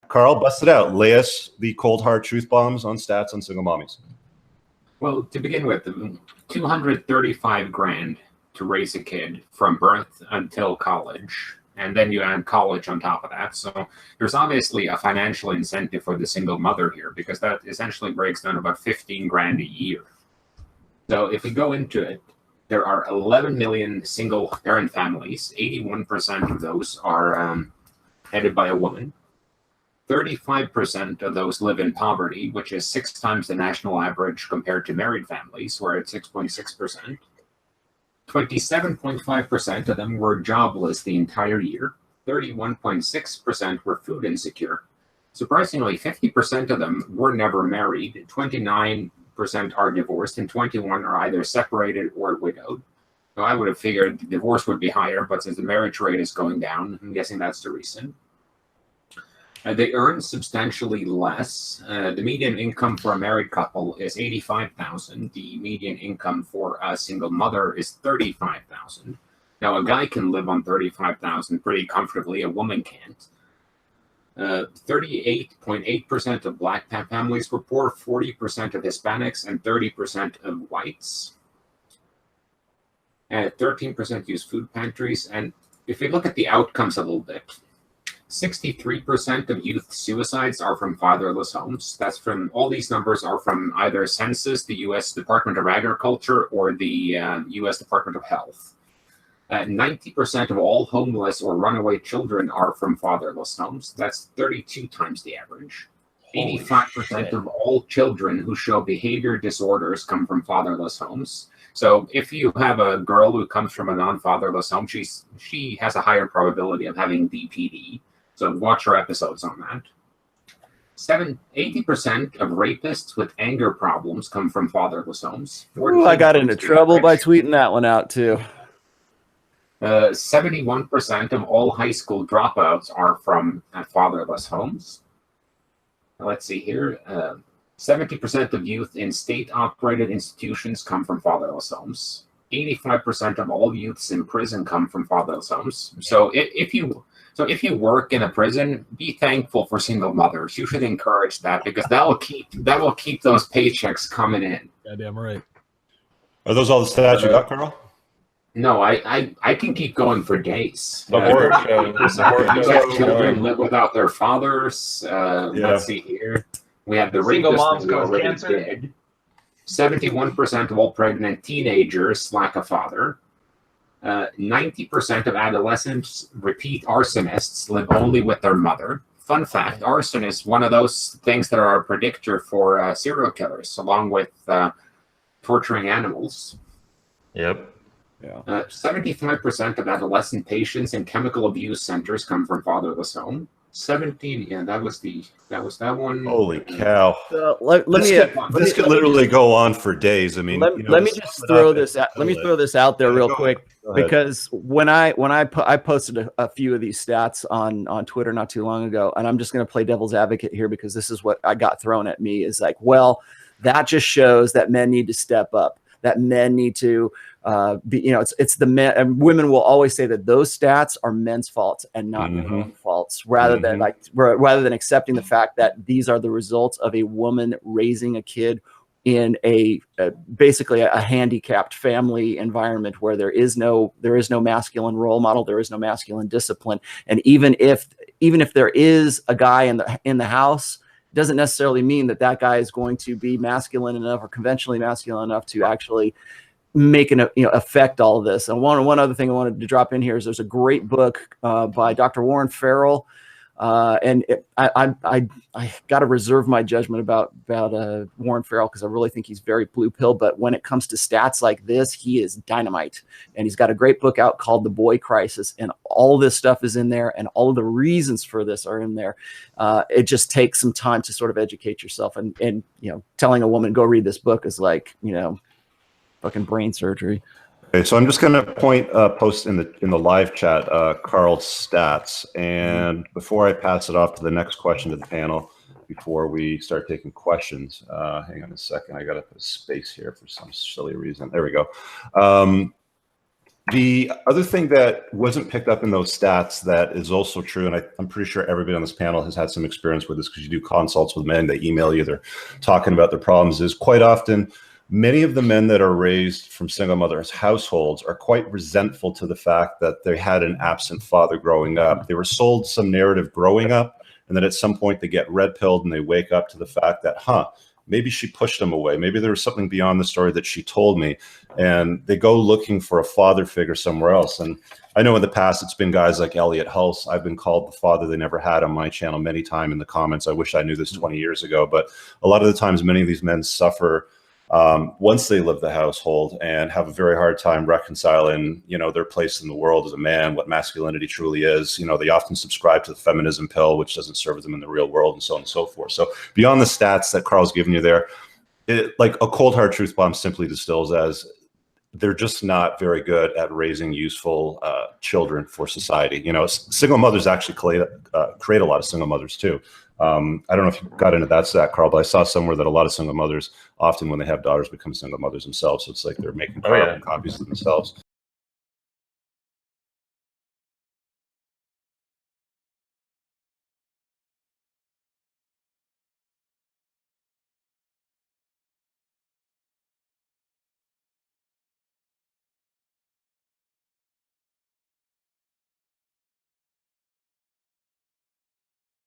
Carl, bust it out. Lay us the cold hard truth bombs on stats on single mommies. Well, to begin with, 235 grand to raise a kid from birth until college. And then you add college on top of that. So there's obviously a financial incentive for the single mother here, because that essentially breaks down about 15 grand a year. So if we go into it, there are 11 million single parent families. 81% of those are headed by a woman. 35% of those live in poverty, which is 6 times the national average compared to married families, where it's 6.6%. 27.5% of them were jobless the entire year. 31.6% were food insecure. Surprisingly, 50% of them were never married. 29% are divorced, and 21% are either separated or widowed. So I would have figured the divorce would be higher, but since the marriage rate is going down, I'm guessing that's the reason. They earn substantially less. The median income for a married couple is $85,000. The median income for a single mother is $35,000. Now, a guy can live on $35,000 pretty comfortably. A woman can't. 38.8% of Black families were poor, 40% of Hispanics, and 30% of whites. 13% use food pantries. And if we look at the outcomes a little bit, 63% of youth suicides are from fatherless homes. That's from, all these numbers are from either Census, the U.S. Department of Agriculture, or the U.S. Department of Health. 90% of all homeless or runaway children are from fatherless homes. That's 32 times the average. 85% of all children who show behavior disorders come from fatherless homes. So if you have a girl who comes from a non-fatherless home, she has a higher probability of having DPD. So watch our episodes on that. 80% of rapists with anger problems come from fatherless homes. Ooh, I got into trouble by tweeting that one out too. 71% of all high school dropouts are from fatherless homes. Let's see here. 70% of youth in state-operated institutions come from fatherless homes. 85% of all youths in prison come from fatherless homes. So if you work in a prison, be thankful for single mothers. You should encourage that, because that will keep those paychecks coming in. Goddamn right. Are those all the stats you got, Carl? No, I can keep going for days. Children live without their fathers. Let's see here. We have the Single rapists moms that we cause already cancer. did. 71% of all pregnant teenagers lack a father. 90% of adolescents, repeat arsonists, live only with their mother. Fun fact, arson is one of those things that are a predictor for serial killers, along with torturing animals. Yep. Yeah. 75% of adolescent patients in chemical abuse centers come from fatherless home. 17, yeah, that was that one. Holy cow! This could literally go on for days. I mean, let me just throw this out. Let me throw this out there real quick, because when I posted a few of these stats on Twitter not too long ago, and I'm just going to play devil's advocate here, because this is what I got thrown at me, is like, well, that just shows that men need to step up, that men need to be, it's the men, and women will always say that those stats are men's faults and not their own faults, rather than accepting the fact that these are the results of a woman raising a kid in basically a handicapped family environment, where there is no masculine role model, there is no masculine discipline, and even if there is a guy in the house, doesn't necessarily mean that guy is going to be masculine enough or conventionally masculine enough to actually make affect all of this. And one other thing I wanted to drop in here is there's a great book by Dr. Warren Farrell, and I got to reserve my judgment about Warren Farrell, because I really think he's very blue pill. But when it comes to stats like this, he is dynamite. And he's got a great book out called The Boy Crisis, and all this stuff is in there, and all of the reasons for this are in there. It just takes some time to sort of educate yourself, and telling a woman go read this book is like fucking brain surgery. Okay, so I'm just going to post in the live chat Carl's stats, and before I pass it off to the next question to the panel, before we start taking questions, hang on a second, I got to put a space here for some silly reason. There we go. The other thing that wasn't picked up in those stats that is also true, and I'm pretty sure everybody on this panel has had some experience with this because you do consults with men, they email you, they're talking about their problems, is quite often many of the men that are raised from single mothers households are quite resentful to the fact that they had an absent father growing up. They were sold some narrative growing up, and then at some point they get red pilled and they wake up to the fact that, maybe she pushed them away. Maybe there was something beyond the story that she told me, and they go looking for a father figure somewhere else. And I know in the past, it's been guys like Elliot Hulse. I've been called the father they never had on my channel many times in the comments. I wish I knew this 20 years ago, but a lot of the times, many of these men suffer once they live the household and have a very hard time reconciling, their place in the world as a man, what masculinity truly is. They often subscribe to the feminism pill, which doesn't serve them in the real world, and so on and so forth. So beyond the stats that Carl's given you there, like a cold hard truth bomb simply distills as they're just not very good at raising useful children for society. Single mothers actually create a lot of single mothers too. I don't know if you got into that stat, Carl, but I saw somewhere that a lot of single mothers often when they have daughters become single mothers themselves. So it's like they're making carbon copies of themselves.